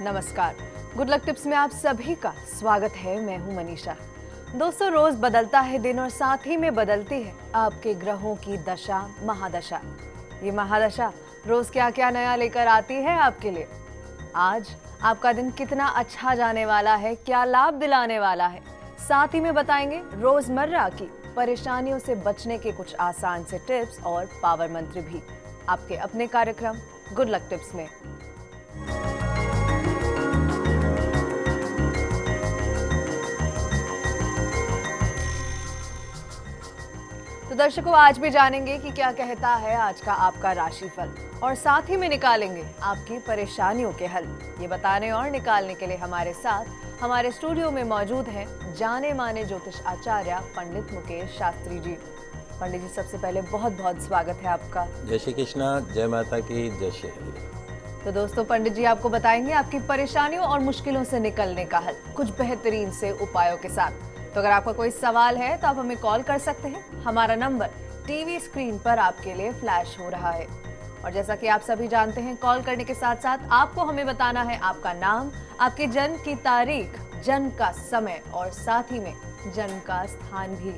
नमस्कार। Good luck tips में आप सभी का स्वागत है। मैं हूं मनीषा। दोस्तों, रोज बदलता है दिन और साथ ही में बदलती है आपके ग्रहों की दशा, महादशा। ये महादशा रोज क्या क्या नया लेकर आती है आपके लिए। आज आपका दिन कितना अच्छा जाने वाला है, क्या लाभ दिलाने वाला है, साथ ही में बताएंगे रोजमर्रा की परेशानियों से बचने के कुछ आसान से टिप्स और पावर मंत्र भी आपके अपने कार्यक्रम गुड लक टिप्स में। तो दर्शकों, आज भी जानेंगे कि क्या कहता है आज का आपका राशिफल और साथ ही में निकालेंगे आपकी परेशानियों के हल। ये बताने और निकालने के लिए हमारे साथ हमारे स्टूडियो में मौजूद हैं जाने माने ज्योतिष आचार्य पंडित मुकेश शास्त्री जी। पंडित जी, सबसे पहले बहुत बहुत स्वागत है आपका। जय श्री कृष्णा, जय माता की, जय श्री हरि। तो दोस्तों, पंडित जी आपको बताएंगे आपकी परेशानियों और मुश्किलों से निकलने का हल कुछ बेहतरीन से उपायों के साथ। तो अगर आपका कोई सवाल है तो आप हमें कॉल कर सकते हैं। हमारा नंबर टीवी स्क्रीन पर आपके लिए फ्लैश हो रहा है। और जैसा कि आप सभी जानते हैं, कॉल करने के साथ साथ आपको हमें बताना है आपका नाम, आपके जन्म की तारीख, जन्म का समय और साथ ही में जन्म का स्थान भी।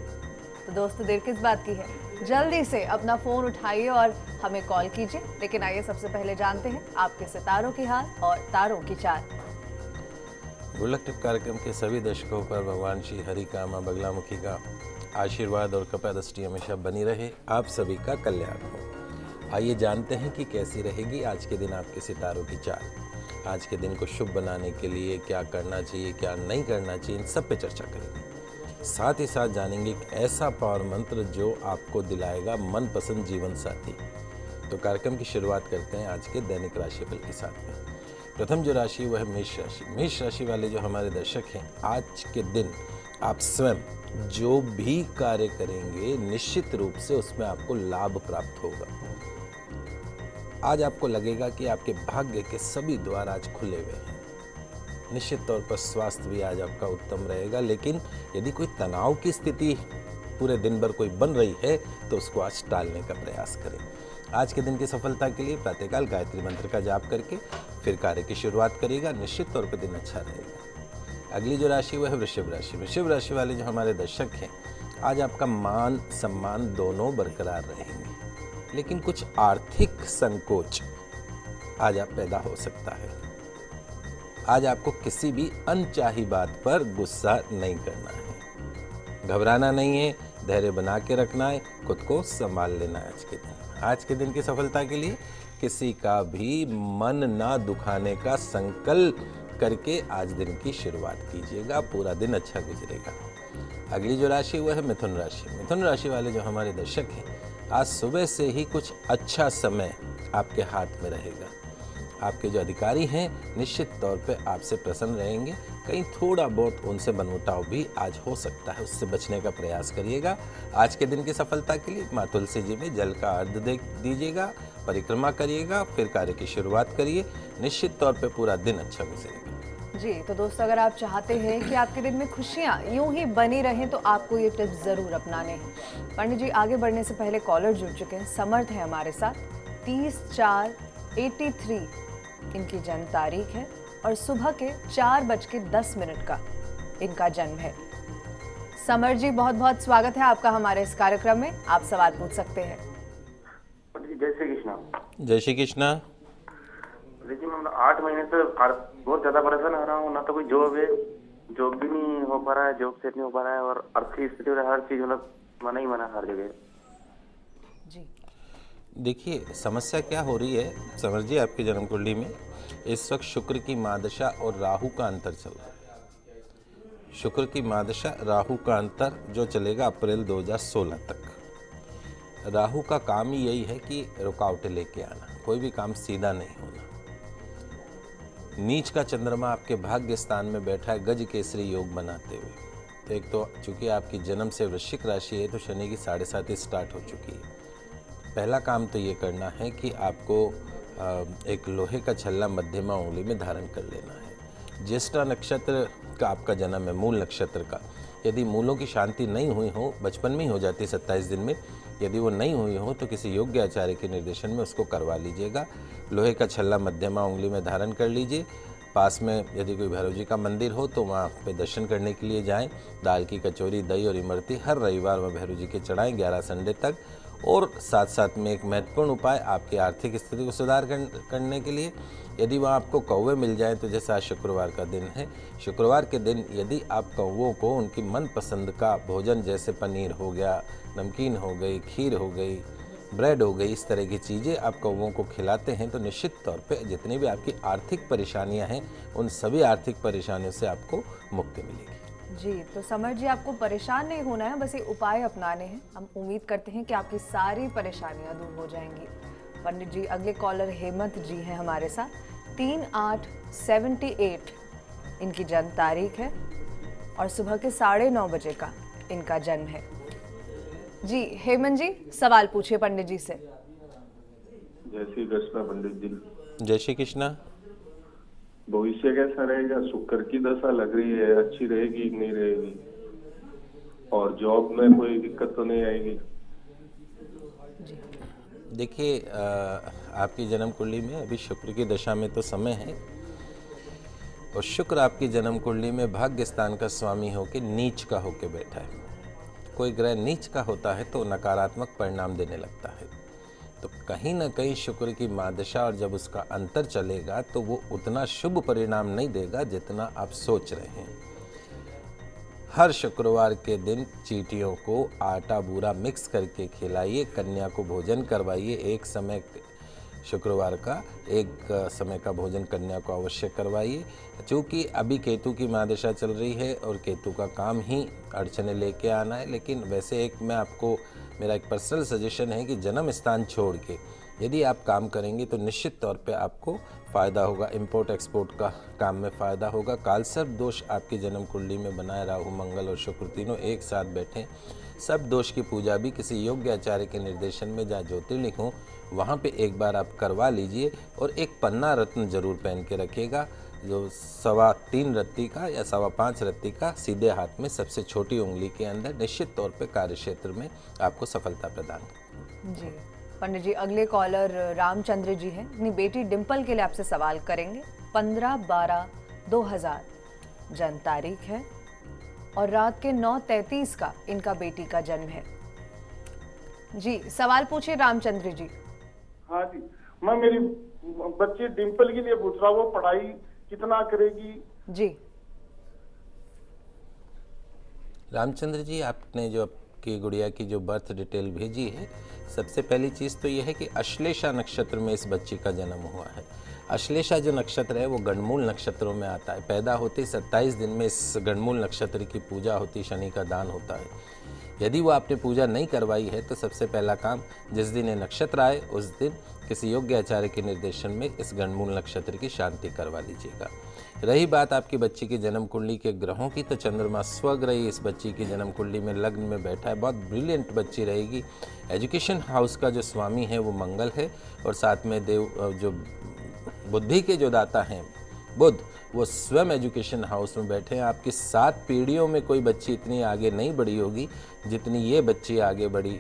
तो दोस्तों, देर किस बात की है, जल्दी से अपना फोन उठाइए और हमें कॉल कीजिए। लेकिन आइए सबसे पहले जानते हैं आपके सितारों की हाल और तारों की चाल। गुड लक टिप कार्यक्रम के सभी दर्शकों पर भगवान श्री हरि का, मां बगलामुखी का आशीर्वाद और कृपा दृष्टि हमेशा बनी रहे, आप सभी का कल्याण हो। आइए जानते हैं कि कैसी रहेगी आज के दिन आपके सितारों की चाल। आज के दिन को शुभ बनाने के लिए क्या करना चाहिए, क्या नहीं करना चाहिए, इन सब पे चर्चा करेंगे। साथ ही साथ जानेंगे एक ऐसा पावर मंत्र जो आपको दिलाएगा मनपसंद जीवन साथी। तो कार्यक्रम की शुरुआत करते हैं आज के दैनिक राशिफल के साथ में। प्रथम जो राशि वह है मेष राशि। मेष राशि वाले जो हमारे दर्शक हैं, आज के दिन आप स्वयं जो भी कार्य करेंगे निश्चित रूप से उसमें आपको लाभ प्राप्त होगा। आज आपको लगेगा कि आपके भाग्य के सभी द्वार आज खुले हुए हैं। निश्चित तौर पर स्वास्थ्य भी आज आपका उत्तम रहेगा, लेकिन यदि कोई तनाव की स्थिति पूरे दिन भर कोई बन रही है तो उसको आज टालने का प्रयास करें। आज के दिन की सफलता के लिए प्रातःकाल गायत्री मंत्र का जाप करके फिर कार्य की शुरुआत करिएगा। निश्चित तौर पर दिन अच्छा रहेगा। अगली जो राशि वह है वृषभ राशि। वृषभ राशि वाले जो हमारे दर्शक हैं, आज आपका मान सम्मान दोनों बरकरार रहेंगे, लेकिन कुछ आर्थिक संकोच आज आप पैदा हो सकता है। आज आपको किसी भी अनचाही बात पर गुस्सा नहीं करना है, घबराना नहीं है, धैर्य बना के रखना है, खुद को संभाल लेना है। आज के दिन की सफलता के लिए किसी का भी मन ना दुखाने का संकल्प करके आज दिन की शुरुआत कीजिएगा, पूरा दिन अच्छा गुजरेगा। अगली जो राशि वह है मिथुन राशि। मिथुन राशि वाले जो हमारे दर्शक हैं, आज सुबह से ही कुछ अच्छा समय आपके हाथ में रहेगा। आपके जो अधिकारी हैं निश्चित तौर पे आपसे प्रसन्न रहेंगे। कहीं थोड़ा बहुत उनसे मनमुटाव भी आज हो सकता है, उससे बचने का प्रयास करिएगा। आज के दिन की सफलता के लिए माँ तुलसी जी में जल का अर्घ्य दे दीजिएगा, परिक्रमा करिएगा, फिर कार्य की शुरुआत करिए। निश्चित तौर पे पूरा दिन अच्छा गुजरेगा। जी, तो दोस्तों, अगर आप चाहते हैं कि आपके दिन में खुशियां यूं ही बनी रहें तो आपको ये टिप्स जरूर अपनाने हैं। पंडित जी, आगे बढ़ने से पहले कॉलर जुड़ चुके हैं, समर्थ है हमारे साथ। 30/4/83 इनकी जन्म तारीख है और सुबह के 4:10 का इनका जन्म है। समर जी, बहुत बहुत स्वागत है आपका हमारे इस कार्यक्रम में। आप सवाल पूछ सकते हैं। जय श्री कृष्णा। जय श्री कृष्णा। देखिए, मैं 8 महीने से बहुत ज्यादा परेशान हो रहा हूँ। ना तो कोई जॉब है, जॉब भी नहीं हो पा रहा है, जॉब सेट नहीं हो पा रहा है, और आर्थिक स्थिति हर चीज मतलब मना ही मना हर जगह। जी, देखिए, समस्या क्या हो रही है समर जी, आपकी जन्म कुंडली में इस वक्त शुक्र की महादशा और राहु का अंतर चल रहा है। शुक्र की महादशा, राहु का अंतर जो चलेगा अप्रैल 2016 तक। राहु का काम ही यही है कि रुकावटें लेके आना, कोई भी काम सीधा नहीं होना। नीच का चंद्रमा आपके भाग्य स्थान में बैठा है गज केसरी योग बनाते हुए। तो एक तो चूंकि आपकी जन्म से वृश्चिक राशि है, तो शनि की 7.5 स्टार्ट हो चुकी है। पहला काम तो ये करना है कि आपको एक लोहे का छल्ला मध्यमा उंगली में धारण कर लेना है। ज्येष्ठा नक्षत्र का आपका जन्म है, मूल नक्षत्र का। यदि मूलों की शांति नहीं हुई हो, बचपन में ही हो जाती है 27 दिन में, यदि वो नहीं हुई हो तो किसी योग्य आचार्य के निर्देशन में उसको करवा लीजिएगा। लोहे का छल्ला मध्यमा उंगली में धारण कर लीजिए। पास में यदि कोई भैरव जी का मंदिर हो तो वहाँ पे दर्शन करने के लिए जाएं। दाल की कचौरी, दही और इमरती हर रविवार वह भैरव जी के चढ़ाएं 11 संडे तक। और साथ साथ में एक महत्वपूर्ण उपाय आपकी आर्थिक स्थिति को सुधार करने के लिए, यदि वहाँ आपको कौवे मिल जाएं तो जैसे आज शुक्रवार का दिन है, शुक्रवार के दिन यदि आप कौवों को उनकी मनपसंद का भोजन जैसे पनीर हो गया, नमकीन हो गई, खीर हो गई, ब्रेड हो गई, इस तरह की चीज़ें आप कौवों को खिलाते हैं तो निश्चित तौर पे जितनी भी आपकी आर्थिक परेशानियां हैं उन सभी आर्थिक परेशानियों से आपको मुक्ति मिलेगी। जी, तो समर जी आपको परेशान नहीं होना है, बस ये उपाय अपनाने हैं। हम उम्मीद करते हैं कि आपकी सारी परेशानियां दूर हो जाएंगी। पंडित जी, अगले कॉलर हेमंत जी हैं हमारे साथ। 3/8/78 इनकी जन्म तारीख है और सुबह के 9:30 बजे का इनका जन्म है। जी हेमंत जी, सवाल पूछिए पंडित जी से। जय श्री कृष्ण पंडित जी। जय श्री कृष्णा। भविष्य कैसा रहेगा? शुक्र की दशा लग रही है, अच्छी रहेगी कि नहीं रहेगी? और जॉब में कोई दिक्कत तो नहीं आएगी? देखिए, आपकी जन्म कुंडली में अभी शुक्र की दशा में तो समय है और शुक्र आपकी जन्म कुंडली में भाग्य स्थान का स्वामी होके नीच का होके बैठा है। कोई ग्रह नीच का होता है तो नकारात्मक परिणाम देने लगता है, तो कहीं ना कहीं शुक्र की महादशा और जब उसका अंतर चलेगा तो वो उतना शुभ परिणाम नहीं देगा जितना आप सोच रहे हैं। हर शुक्रवार के दिन चींटियों को आटा बूरा मिक्स करके खिलाइए, कन्या को भोजन करवाइए। एक समय शुक्रवार का एक समय का भोजन कन्या को अवश्य करवाइए। चूँकि अभी केतु की महादशा चल रही है और केतु का काम ही अड़चने लेके आना है, लेकिन वैसे मेरा एक पर्सनल सजेशन है कि जन्म स्थान छोड़ के यदि आप काम करेंगे तो निश्चित तौर पे आपको फ़ायदा होगा। इंपोर्ट एक्सपोर्ट का काम में फ़ायदा होगा। कालसर्प दोष आपकी जन्म कुंडली में बनाए राहु, मंगल और शुक्र तीनों एक साथ बैठे। सब दोष की पूजा भी किसी योग्य आचार्य के निर्देशन में जहाँ ज्योतिर्लिंग हो वहाँ पे एक बार आप करवा लीजिए। और एक पन्ना रत्न जरूर पहन के रखिएगा, जो 3.25 रत्ती का या 5.25 रत्ती का, सीधे हाथ में सबसे छोटी उंगली के अंदर। निश्चित तौर पे कार्य क्षेत्र में आपको सफलता प्रदान करेगी। जी पंडित जी, अगले कॉलर रामचंद्र जी हैं। अपनी बेटी डिम्पल के लिए आपसे सवाल करेंगे। 15/12/2000 जन्म तारीख है और रात के 9:33 का इनका बेटी का जन्म है। जी सवाल पूछिए रामचंद्र जी। हाँ जी, मैं मेरी बच्ची डिम्पल के लिए पूछ रहा हूँ, वो पढ़ाई कितना करेगी? जी रामचंद्र जी, आपने जो आपकी गुड़िया की जो बर्थ डिटेल भेजी है, सबसे पहली चीज़ तो यह है कि अश्लेषा नक्षत्र में इस बच्ची का जन्म हुआ है। अश्लेषा जो नक्षत्र है वो गणमूल नक्षत्रों में आता है। पैदा होते 27 दिन में इस गणमूल नक्षत्र की पूजा होती, शनि का दान होता है। यदि वो आपने पूजा नहीं करवाई है तो सबसे पहला काम, जिस दिन ये नक्षत्र आए उस दिन किसी योग्य आचार्य के निर्देशन में इस गणमूल नक्षत्र की शांति करवा लीजिएगा। रही बात आपकी बच्ची की जन्म कुंडली के ग्रहों की, तो चंद्रमा स्वग्रही इस बच्ची की जन्म कुंडली में लग्न में बैठा है। बहुत ब्रिलियंट बच्ची रहेगी। एजुकेशन हाउस का जो स्वामी है वो मंगल है और साथ में जो बुद्धि के जो दाता हैं बुध, वो स्वयं एजुकेशन हाउस में बैठे हैं। आपकी 7 पीढ़ियों में कोई बच्ची इतनी आगे नहीं बढ़ी होगी जितनी ये बच्ची आगे बढ़ी,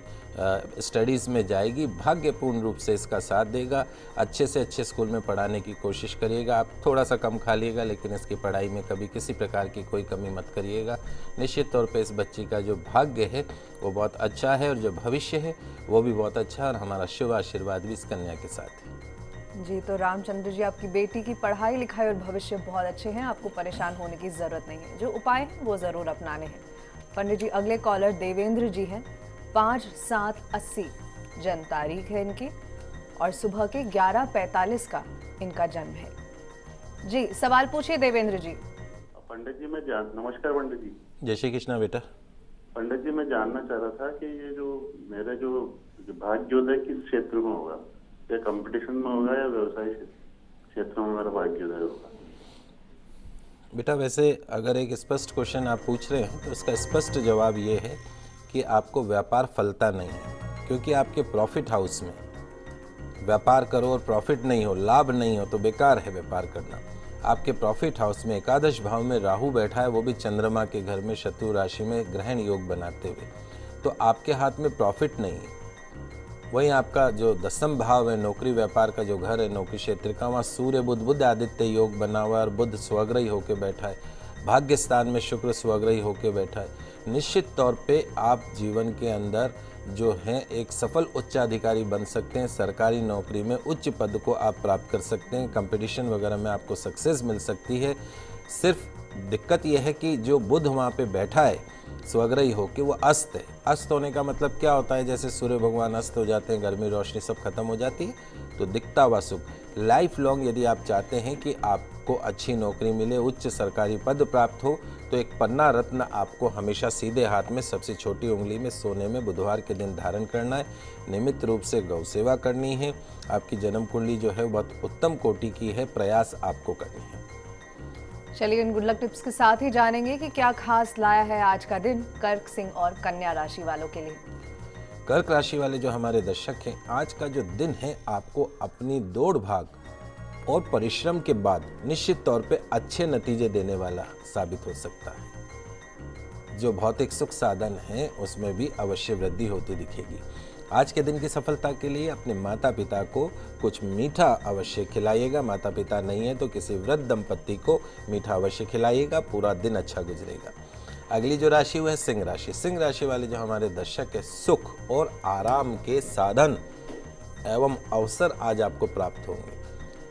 स्टडीज़ में जाएगी। भाग्यपूर्ण रूप से इसका साथ देगा। अच्छे से अच्छे स्कूल में पढ़ाने की कोशिश करिएगा। आप थोड़ा सा कम खा लीजिएगा, लेकिन इसकी पढ़ाई में कभी किसी प्रकार की कोई कमी मत करिएगा। निश्चित तौर पे इस बच्ची का जो भाग्य है वो बहुत अच्छा है और जो भविष्य है वो भी बहुत अच्छा है और हमारा शुभ आशीर्वाद भी इस कन्या के साथ है। जी, तो रामचंद्र जी, आपकी बेटी की पढ़ाई लिखाई और भविष्य बहुत अच्छे हैं। आपको परेशान होने की ज़रूरत नहीं है। जो उपाय हैं वो ज़रूर अपनाने हैं। पंडित जी, अगले कॉलर देवेंद्र जी हैं। 5/7/80 जन्म तारीख है इनकी और सुबह के 11:45 का इनका जन्म है। जी सवाल पूछिए देवेंद्र जी। पंडित जी नमस्कार पंडित जी। जय श्री कृष्णा बेटा। पंडित जी, मैं जानना चाह रहा था कि ये जो मेरा जो भाग्योदय किस क्षेत्र में होगा? या कंपटीशन में होगा या व्यवसाय क्षेत्र में मेरा भाग्योदय होगा? बेटा, वैसे अगर एक स्पष्ट क्वेश्चन आप पूछ रहे हैं तो उसका स्पष्ट जवाब ये है कि आपको व्यापार फलता नहीं है, क्योंकि आपके प्रॉफिट हाउस में व्यापार करो और प्रॉफिट नहीं हो, लाभ नहीं हो, तो बेकार है व्यापार करना। आपके प्रॉफिट हाउस में एकादश भाव में राहु बैठा है, वो भी चंद्रमा के घर में शत्रु राशि में ग्रहण योग बनाते हुए, तो आपके हाथ में प्रॉफिट नहीं है। वहीं आपका जो 10th भाव है, नौकरी व्यापार का जो घर है, नौकरी क्षेत्र का, वहाँ सूर्य बुध आदित्य योग बना हुआ है और बुध स्वग्रही होकर बैठा है। भाग्य स्थान में शुक्र स्वग्रही होकर बैठा है। निश्चित तौर पे आप जीवन के अंदर जो हैं एक सफल उच्चाधिकारी बन सकते हैं। सरकारी नौकरी में उच्च पद को आप प्राप्त कर सकते हैं। कंपटीशन वगैरह में आपको सक्सेस मिल सकती है। सिर्फ दिक्कत यह है कि जो बुध वहाँ पे बैठा है स्वग्रही होके, वो अस्त है। अस्त होने का मतलब क्या होता है? जैसे सूर्य भगवान अस्त हो जाते हैं, गर्मी रोशनी सब खत्म हो जाती है, तो दिखता हुआ सुख। लाइफ लॉन्ग यदि आप चाहते हैं कि आपको अच्छी नौकरी मिले, उच्च सरकारी पद प्राप्त हो, तो एक पन्ना रत्न आपको हमेशा सीधे हाथ में सबसे छोटी उंगली में सोने में बुधवार के दिन धारण करना है। नियमित रूप से गौ सेवा करनी है। आपकी जन्म कुंडली जो है बहुत उत्तम कोटि की है, प्रयास आपको करनी है। चलिए इन गुड लक टिप्स के साथ ही जानेंगे कि क्या खास लाया है आज का दिन कर्क, सिंह और कन्या राशि वालों के लिए। कर्क राशि वाले जो हमारे दर्शक हैं, आज का जो दिन है आपको अपनी दौड़ भाग और परिश्रम के बाद निश्चित तौर पे अच्छे नतीजे देने वाला साबित हो सकता है। जो भौतिक सुख साधन है उसमें भी अवश्य वृद्धि होती दिखेगी। आज के दिन की सफलता के लिए अपने माता पिता को कुछ मीठा अवश्य खिलाइएगा। माता पिता नहीं है तो किसी वृद्ध दंपत्ति को मीठा अवश्य खिलाइएगा। पूरा दिन अच्छा गुजरेगा। अगली जो राशि वो है सिंह राशि। सिंह राशि वाले जो हमारे दर्शक है, सुख और आराम के साधन एवं अवसर आज आपको प्राप्त होंगे।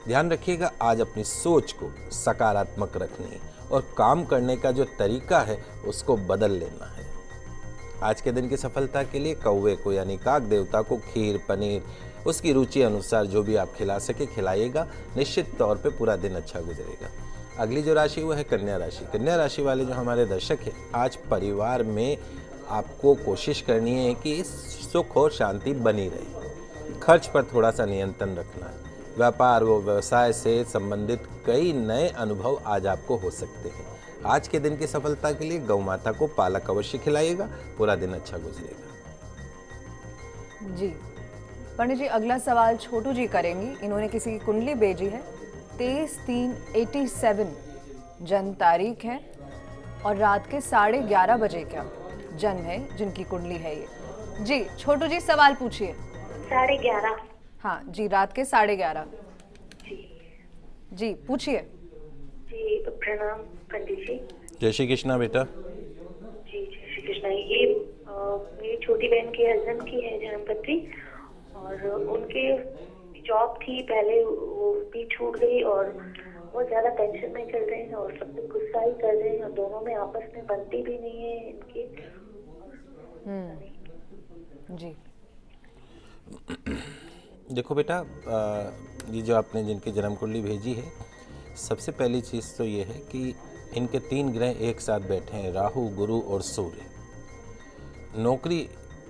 ध्यान रखिएगा, आज अपनी सोच को सकारात्मक रखनी है और काम करने का जो तरीका है उसको बदल लेना है। आज के दिन की सफलता के लिए कौवे को यानी काक देवता को खीर, पनीर उसकी रुचि अनुसार जो भी आप खिला सके खिलाइएगा। निश्चित तौर पे पूरा दिन अच्छा गुजरेगा। अगली जो राशि वो है कन्या राशि। कन्या राशि वाले जो हमारे दर्शक हैं, आज परिवार में आपको कोशिश करनी है कि सुख और शांति बनी रहे। खर्च पर थोड़ा सा नियंत्रण रखना है। व्यापार व व्यवसाय से संबंधित कई नए अनुभव आज आपको हो सकते हैं। आज के दिन की सफलता के लिए गौ माता को पालक अवश्य खिलाइएगा। पूरा दिन अच्छा गुजरेगा। जी पंडित जी, अगला सवाल छोटू जी करेंगी। इन्होंने किसी की कुंडली भेजी है। 23/3/87 जन्म तारीख है और रात के 11:30 बजे का जन्म है जिनकी कुंडली है ये। जी छोटू जी सवाल पूछिए। 11:30। हाँ जी, रात के 11:30। जी पूछिए। जी प्रणाम पंडित जी। जय श्री कृष्णा बेटा। जी जय श्री कृष्णा। ये मेरी छोटी बहन के हस्बैंड की है जन्मपत्री और उनके जॉब थी पहले, वो भी छूट गई और वो ज्यादा टेंशन में चल रहे हैं और सब कुछ गुस्सा ही कर रहे हैं और दोनों में आपस में बनती भी नहीं है इनकी। जी देखो बेटा, ये जो आपने जिनकी जन्म कुंडली भेजी है, सबसे पहली चीज़ तो ये है कि इनके 3 ग्रह एक साथ बैठे हैं, राहु, गुरु और सूर्य। नौकरी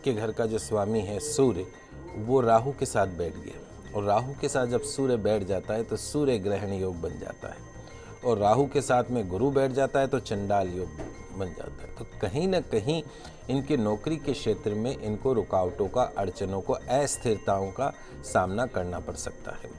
के घर का जो स्वामी है सूर्य, वो राहु के साथ बैठ गया और राहु के साथ जब सूर्य बैठ जाता है तो सूर्य ग्रहण योग बन जाता है और राहु के साथ में गुरु बैठ जाता है तो चंडाल योग बन जाता है। तो कहीं ना कहीं इनके नौकरी के क्षेत्र में इनको रुकावटों का, अड़चनों को, अस्थिरताओं का सामना करना पड़ सकता है।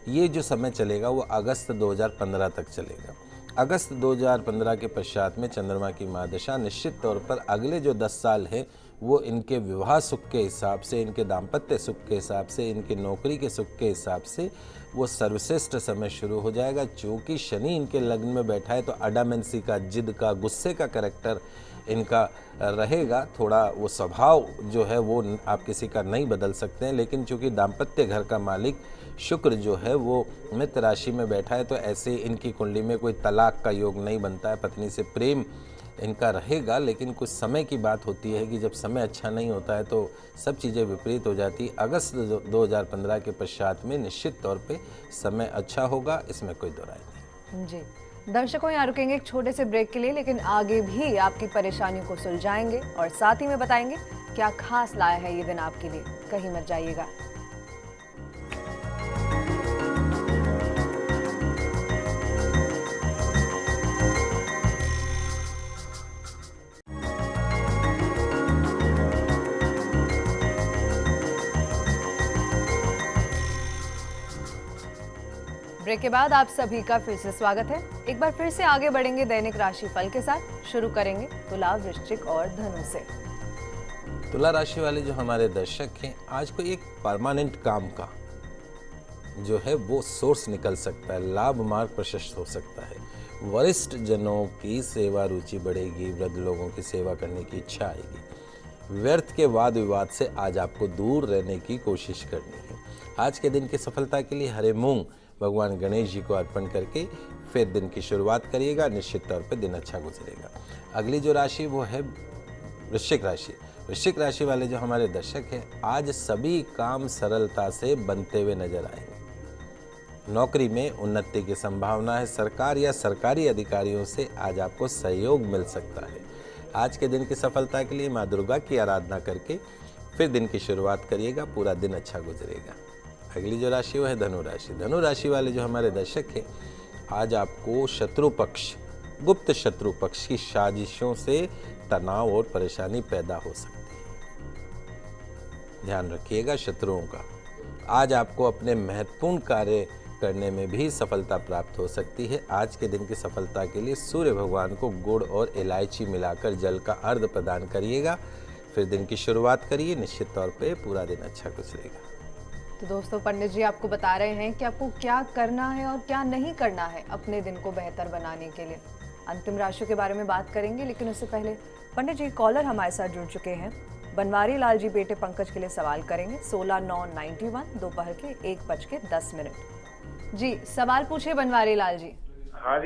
ये जो समय चलेगा वो अगस्त 2015 तक चलेगा। अगस्त 2015 के पश्चात में चंद्रमा की महादशा निश्चित तौर पर अगले जो 10 साल है वो इनके विवाह सुख के हिसाब से, इनके दाम्पत्य सुख के हिसाब से, इनके नौकरी के सुख के हिसाब से वो सर्वश्रेष्ठ समय शुरू हो जाएगा। चूँकि शनि इनके लग्न में बैठा है तो अडामेंसी का, जिद का, गुस्से का कैरेक्टर इनका रहेगा। थोड़ा वो स्वभाव जो है वो आप किसी का नहीं बदल सकते हैं, लेकिन चूँकि दाम्पत्य घर का मालिक शुक्र जो है वो मित्र राशि में बैठा है तो ऐसे इनकी कुंडली में कोई तलाक का योग नहीं बनता है। पत्नी से प्रेम इनका रहेगा, लेकिन कुछ समय की बात होती है कि जब समय अच्छा नहीं होता है तो सब चीज़ें विपरीत हो जाती है। अगस्त 2015 के पश्चात में निश्चित तौर पे समय अच्छा होगा, इसमें कोई दो राय नहीं। जी दर्शकों, यहाँ रुकेंगे एक छोटे से ब्रेक के लिए, लेकिन आगे भी आपकी परेशानियों को सुलझाएंगे और साथ ही में बताएंगे क्या खास लाया है ये दिन आपके लिए। कहीं मत जाइएगा। ब्रेक के बाद आप सभी का फिर से स्वागत है। एक बार फिर से आगे बढ़ेंगे दैनिक राशि फल के साथ। शुरू करेंगे तुला, वृश्चिक और धनु से। तुला राशि वाले जो हमारे दर्शक हैं, आज कोई एक परमानेंट काम का जो है वो सोर्स निकल सकता है, लाभ मार्ग प्रशस्त हो सकता है, वरिष्ठ जनों की सेवा रुचि बढ़ेगी, वृद्ध लोगों की सेवा करने की इच्छा आएगी। व्यर्थ के वाद विवाद से आज आपको दूर रहने की कोशिश करनी है। आज के दिन की सफलता के लिए हरे मूंग भगवान गणेश जी को अर्पण करके फिर दिन की शुरुआत करिएगा, निश्चित तौर पे दिन अच्छा गुजरेगा। अगली जो राशि वो है वृश्चिक राशि। वृश्चिक राशि वाले जो हमारे दर्शक हैं, आज सभी काम सरलता से बनते हुए नजर आएंगे। नौकरी में उन्नति की संभावना है। सरकार या सरकारी अधिकारियों से आज आपको सहयोग मिल सकता है। आज के दिन की सफलता के लिए माँ दुर्गा की आराधना करके फिर दिन की शुरुआत करिएगा, पूरा दिन अच्छा गुजरेगा। अगली जो राशि वो है धनु राशि। धनु राशि वाले जो हमारे दर्शक हैं, आज आपको शत्रु पक्ष, गुप्त शत्रु पक्ष की साजिशों से तनाव और परेशानी पैदा हो सकती है। ध्यान रखिएगा शत्रुओं का। आज आपको अपने महत्वपूर्ण कार्य करने में भी सफलता प्राप्त हो सकती है। आज के दिन की सफलता के लिए सूर्य भगवान को गुड़ और इलायची मिलाकर जल का अर्घ प्रदान करिएगा, फिर दिन की शुरुआत करिए, निश्चित तौर पे पूरा दिन अच्छा गुजरेगा। तो दोस्तों, पंडित जी आपको बता रहे हैं कि आपको क्या करना है और क्या नहीं करना है अपने दिन को बेहतर बनाने के लिए। अंतिम राशियों के बारे में बात करेंगे, लेकिन उससे पहले पंडित जी कॉलर हमारे साथ जुड़ चुके हैं। बनवारी लाल जी बेटे पंकज के लिए सवाल करेंगे। 16/9/91 दोपहर के 1:10। जी सवाल पूछिए बनवारी लाल जी। हाँ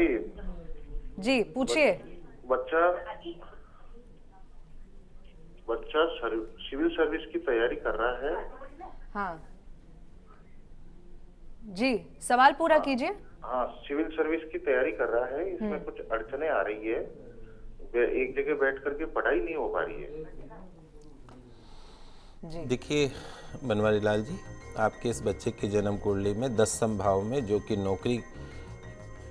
जी पूछिए। बच्चा सिविल सर्विस की तैयारी कर रहा है। हाँ जी, सवाल पूरा कीजिए। हाँ, सिविल सर्विस की तैयारी कर रहा है। इसमें कुछ अड़चने आ रही है, एक जगह बैठ करके पढ़ाई नहीं हो पा रही है। जी देखिए बनवारी लाल जी, आपके इस बच्चे की जन्म कुंडली में 10 भाव में, जो कि नौकरी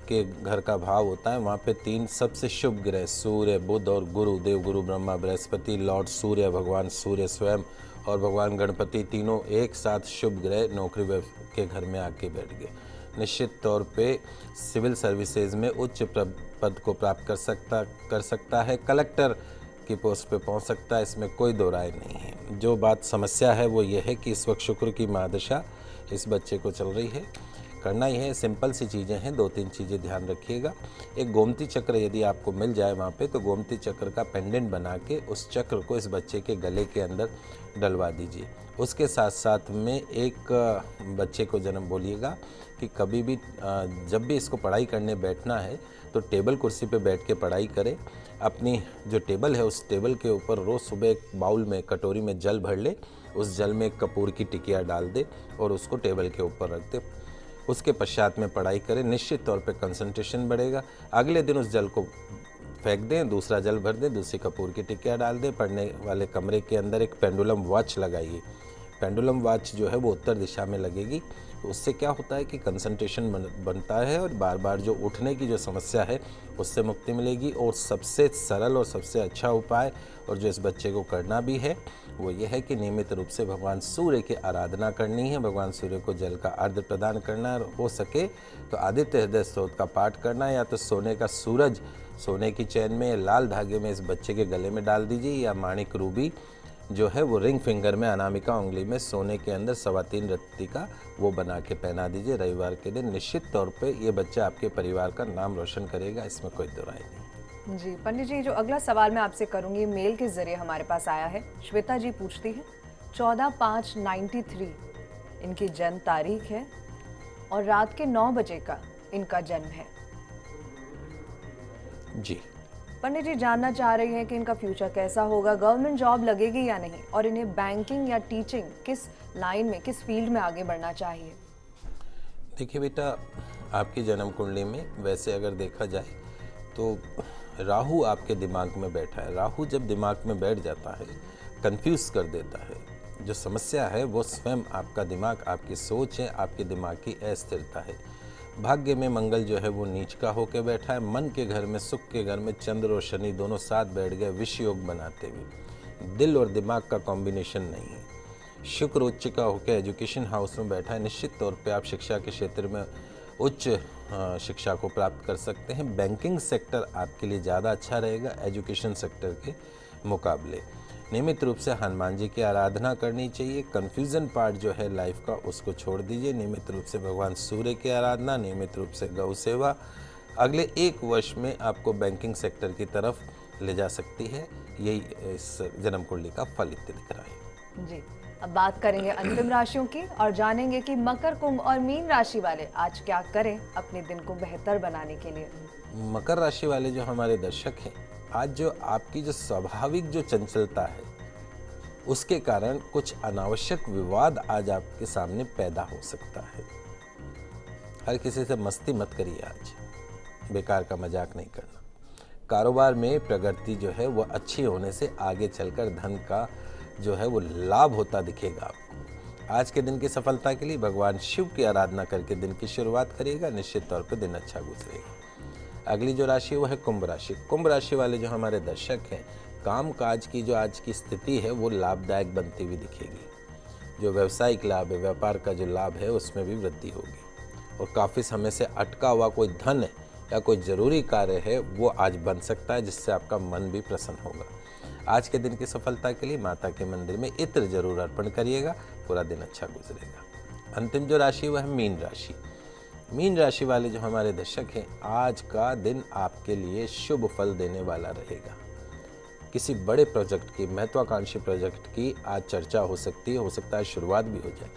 के घर का भाव होता है, वहाँ पे 3 सबसे शुभ ग्रह सूर्य, बुध और गुरु, देवगुरु ब्रह्मा बृहस्पति, लॉर्ड सूर्य, भगवान सूर्य स्वयं और भगवान गणपति, तीनों एक साथ शुभ ग्रह नौकरी के घर में आके बैठ गए। निश्चित तौर पे सिविल सर्विसेज में उच्च पद को प्राप्त कर सकता है, कलेक्टर की पोस्ट पे पहुंच सकता है, इसमें कोई दो राय नहीं है। जो बात समस्या है वो ये है कि इस वक्त शुक्र की महादशा इस बच्चे को चल रही है। करना ही है, सिंपल सी चीज़ें हैं, 2-3 चीज़ें ध्यान रखिएगा। एक गोमती चक्र यदि आपको मिल जाए वहाँ पे, तो गोमती चक्र का पेंडेंट बना के उस चक्र को इस बच्चे के गले के अंदर डलवा दीजिए। उसके साथ साथ में एक बच्चे को जन्म बोलिएगा कि कभी भी जब भी इसको पढ़ाई करने बैठना है तो टेबल कुर्सी पे बैठ के पढ़ाई करे। अपनी जो टेबल है उस टेबल के ऊपर रोज़ सुबह एक बाउल में, कटोरी में जल भर ले, उस जल में एक कपूर की टिकिया डाल दे और उसको टेबल के ऊपर रख दे। उसके पश्चात में पढ़ाई करें, निश्चित तौर पे कंसंट्रेशन बढ़ेगा। अगले दिन उस जल को फेंक दें, दूसरा जल भर दें, दूसरी कपूर की टिकिया डाल दें। पढ़ने वाले कमरे के अंदर एक पेंडुलम वॉच लगाइए। पेंडुलम वॉच जो है वो उत्तर दिशा में लगेगी। तो उससे क्या होता है कि कंसंट्रेशन बनता है और बार बार जो उठने की जो समस्या है उससे मुक्ति मिलेगी। और सबसे सरल और सबसे अच्छा उपाय, और जो इस बच्चे को करना भी है, वो ये है कि नियमित रूप से भगवान सूर्य की आराधना करनी है, भगवान सूर्य को जल का अर्घ प्रदान करना है। हो सके तो आदित्य हृदय स्तोत्र का पाठ करना है, या तो सोने का सूरज सोने की चैन में लाल धागे में इस बच्चे के गले में डाल दीजिए, या माणिक रूबी जो है वो रिंग फिंगर में, अनामिका उंगली में सोने के अंदर 3.25 रत्ती का वो बना के पहना दीजिए रविवार के दिन। निश्चित तौर पे ये बच्चा आपके परिवार का नाम रोशन करेगा, इसमें कोई दो राय नहीं। जी पंडित जी, जो अगला सवाल मैं आपसे करूंगी मेल के जरिए हमारे पास आया है। श्वेता जी पूछती है, 14/5/93 इनकी जन्म तारीख है और रात के 9 बजे का इनका जन्म है। जी पंडित जी जानना चाह रही हैं कि इनका फ्यूचर कैसा होगा, गवर्नमेंट जॉब लगेगी या नहीं, और इन्हें बैंकिंग या टीचिंग किस लाइन में, किस फील्ड में आगे बढ़ना चाहिए। देखिए बेटा, आपकी जन्म कुंडली में वैसे अगर देखा जाए तो राहु आपके दिमाग में बैठा है। राहु जब दिमाग में बैठ जाता है, कंफ्यूज कर देता है। जो समस्या है वो स्वयं आपका दिमाग, आपकी सोच है, आपके दिमाग की अस्थिरता है। भाग्य में मंगल जो है वो नीच का होकर बैठा है। मन के घर में, सुख के घर में चंद्र और शनि दोनों साथ बैठ गए विष योग बनाते हुए। दिल और दिमाग का कॉम्बिनेशन नहीं है। शुक्र उच्च का होकर एजुकेशन हाउस में बैठा है। निश्चित तौर पे आप शिक्षा के क्षेत्र में उच्च शिक्षा को प्राप्त कर सकते हैं। बैंकिंग सेक्टर आपके लिए ज़्यादा अच्छा रहेगा एजुकेशन सेक्टर के मुकाबले। नियमित रूप से हनुमान जी की आराधना करनी चाहिए। कन्फ्यूज़न पार्ट जो है लाइफ का उसको छोड़ दीजिए। नियमित रूप से भगवान सूर्य की आराधना, नियमित रूप से गौ सेवा अगले 1 वर्ष में आपको बैंकिंग सेक्टर की तरफ ले जा सकती है। यही इस जन्म कुंडली का फल इत्यादि दिख रहा है। जी, अब बात करेंगे अंतिम राशियों की और जानेंगे कि मकर, कुंभ और मीन राशि वाले आज क्या करें अपने दिन को बेहतर बनाने के लिए। मकर राशि वाले जो हमारे दर्शक हैं, आज जो आपकी जो स्वाभाविक जो चंचलता है उसके कारण कुछ अनावश्यक विवाद आज आपके सामने पैदा हो सकता है। हर किसी से मस्ती मत करिए, आज बेकार का मजाक नहीं करना। कारोबार में प्रगति जो है वो अच्छी होने से आगे चलकर धन का जो है वो लाभ होता दिखेगा आपको। आज के दिन की सफलता के लिए भगवान शिव की आराधना करके दिन की शुरुआत करिएगा, निश्चित तौर पर दिन अच्छा गुजरेगा। अगली जो राशि वो है कुंभ राशि। कुंभ राशि वाले जो हमारे दर्शक हैं, काम काज की जो आज की स्थिति है वो लाभदायक बनती हुई दिखेगी। जो व्यावसायिक लाभ है, व्यापार का जो लाभ है उसमें भी वृद्धि होगी और काफ़ी समय से अटका हुआ कोई धन है या कोई ज़रूरी कार्य है वो आज बन सकता है, जिससे आपका मन भी प्रसन्न होगा। आज के दिन की सफलता के लिए माता के मंदिर में इत्र जरूर अर्पण करिएगा, पूरा दिन अच्छा गुजरेगा। अंतिम जो राशि वह है मीन राशि। मीन राशि वाले जो हमारे दर्शक हैं, आज का दिन आपके लिए शुभ फल देने वाला रहेगा। किसी बड़े प्रोजेक्ट की, महत्वाकांक्षी प्रोजेक्ट की आज चर्चा हो सकती है, हो सकता है शुरुआत भी हो जाए।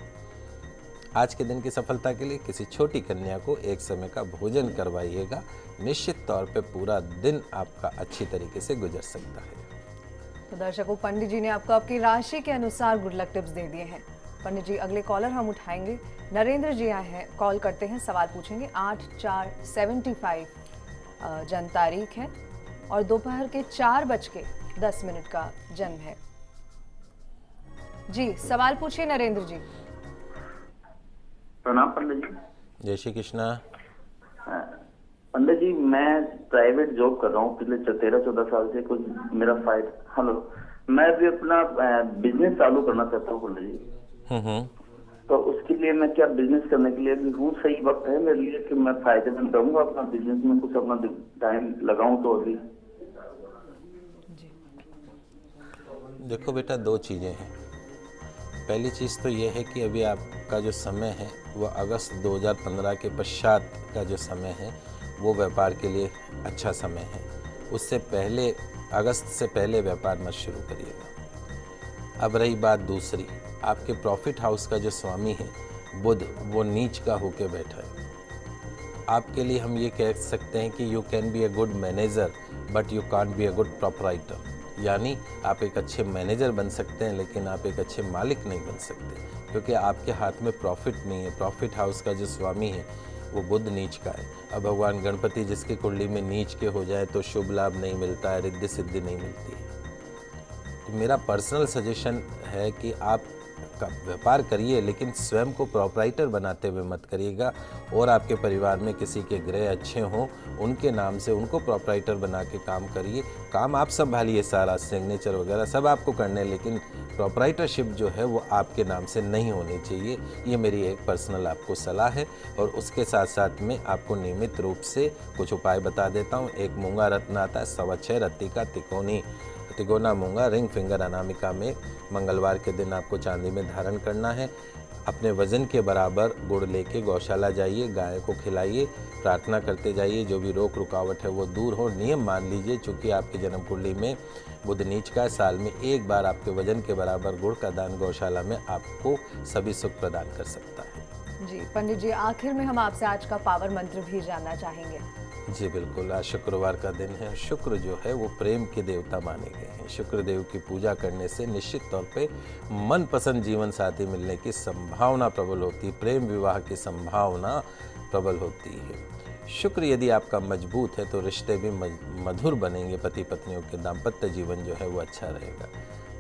आज के दिन की सफलता के लिए किसी छोटी कन्या को एक समय का भोजन करवाइएगा, निश्चित तौर पे पूरा दिन आपका अच्छी तरीके से गुजर सकता है। तो दर्शकों, पंडित जी ने आपको आपकी राशि के अनुसार गुड लक टिप्स दे दिए हैं। पंडित जी, अगले कॉलर हम उठाएंगे। नरेंद्र जी आए हैं, कॉल करते हैं, सवाल पूछेंगे। 8/4/75 जन्म तारीख है और दोपहर के 4:10 का जन्म है। जी, सवाल पूछिए नरेंद्र जी। प्रणाम पंडित जी। जय श्री कृष्णा। पंडित जी, मैं प्राइवेट जॉब कर रहा हूँ पिछले 13-14 साल से। कुछ मेरा मैं भी अपना बिजनेस चालू करना चाहता हूँ पंडित जी। तो उसके लिए मैं क्या बिजनेस करने के लिए भी हूँ, सही वक्त है मेरे लिए कि मैं फायदेमंद रहूँगा अपना बिजनेस में, कुछ अपना टाइम लगाऊं तो अभी। देखो बेटा, 2 चीज़ें हैं। पहली चीज़ तो ये है कि अभी आपका जो समय है वो अगस्त 2015 के पश्चात का जो समय है वो व्यापार के लिए अच्छा समय है। उससे पहले, अगस्त से पहले व्यापार मत शुरू करिएगा। अब रही बात दूसरी, आपके प्रॉफिट हाउस का जो स्वामी है बुध, वो नीच का होके बैठा है। आपके लिए हम ये कह सकते हैं कि you can be a good manager but you can't be a good proprietor. यानी आप एक अच्छे मैनेजर बन सकते हैं लेकिन आप एक अच्छे मालिक नहीं बन सकते, क्योंकि आपके हाथ में प्रॉफिट नहीं है। प्रॉफिट हाउस का जो स्वामी है वो बुध नीच का है। अब भगवान गणपति जिसकी कुंडली में नीच के हो जाए तो शुभ लाभ नहीं मिलता है, रिद्धि सिद्धि नहीं मिलती है। तो मेरा पर्सनल सजेशन है कि आप का व्यापार करिए, लेकिन स्वयं को प्रोपराइटर बनाते हुए मत करिएगा। और आपके परिवार में किसी के ग्रह अच्छे हों, उनके नाम से उनको प्रोपराइटर बना के काम करिए। काम आप संभालिए, सारा सिग्नेचर वगैरह सब आपको करने, लेकिन प्रोपराइटरशिप जो है वो आपके नाम से नहीं होनी चाहिए। ये मेरी एक पर्सनल आपको सलाह है। और उसके साथ साथ में आपको नियमित रूप से कुछ उपाय बता देता हूँ। एक मूंगा रत्न आता है, 6.25 रत्ती का तिकोना मूंगा रिंग फिंगर अनामिका में मंगलवार के दिन आपको चांदी में धारण करना है। अपने वजन के बराबर गुड़ लेके गौशाला जाइए, गाय को खिलाइए, प्रार्थना करते जाइए, जो भी रोक रुकावट है वो दूर हो। नियम मान लीजिए, चूँकि आपकी जन्म कुंडली में बुध नीच का, साल में एक बार आपके वजन के बराबर गुड़ का दान गौशाला में आपको सभी सुख प्रदान कर सकता है। जी पंडित जी, आखिर में हम आपसे आज का पावर मंत्र भी जानना चाहेंगे। जी बिल्कुल, आज शुक्रवार का दिन है। शुक्र जो है वो प्रेम के देवता माने गए हैं। शुक्र देव की पूजा करने से निश्चित तौर पे मनपसंद जीवन साथी मिलने की संभावना प्रबल होती है, प्रेम विवाह की संभावना प्रबल होती है। शुक्र यदि आपका मजबूत है तो रिश्ते भी मधुर बनेंगे, पति पत्नियों के दाम्पत्य जीवन जो है वो अच्छा रहेगा।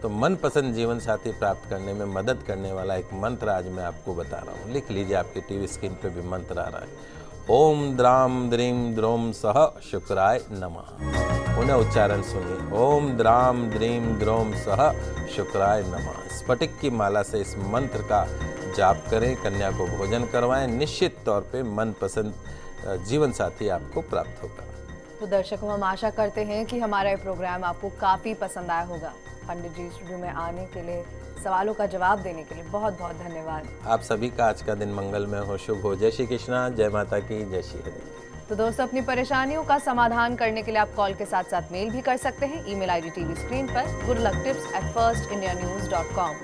तो मनपसंद जीवन साथी प्राप्त करने में मदद करने वाला एक मंत्र आज मैं आपको बता रहा हूँ। लिख लीजिए, आपकी टीवी स्क्रीन पे भी मंत्र आ रहा है। ओम द्राम द्रीम द्रोम सह शुक्राय नमः। पुनः उच्चारण सुनिए, ओम द्राम द्रीम द्रोम सह शुक्राय नमः। स्फटिक की माला से इस मंत्र का जाप करें, कन्या को भोजन करवाएं, निश्चित तौर पे मनपसंद जीवन साथी आपको प्राप्त होगा। तो दर्शकों, हम आशा करते हैं कि हमारा ये प्रोग्राम आपको काफ़ी पसंद आया होगा। पंडित जी स्टूडियो में आने के लिए, सवालों का जवाब देने के लिए बहुत बहुत धन्यवाद। आप सभी का आज का दिन मंगलमय हो, शुभ हो। जय श्री कृष्णा, जय माता की, जय श्री हरि। तो दोस्तों, अपनी परेशानियों का समाधान करने के लिए आप कॉल के साथ साथ मेल भी कर सकते हैं। ईमेल आईडी टीवी स्क्रीन पर gurulaktips@firstindianews.com।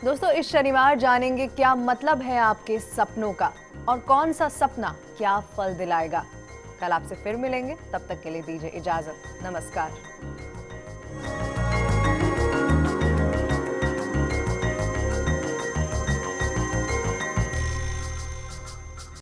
दोस्तों, इस शनिवार जानेंगे क्या मतलब है आपके सपनों का और कौन सा सपना क्या फल दिलाएगा। कल आपसे फिर मिलेंगे, तब तक के लिए दीजिए इजाजत। नमस्कार।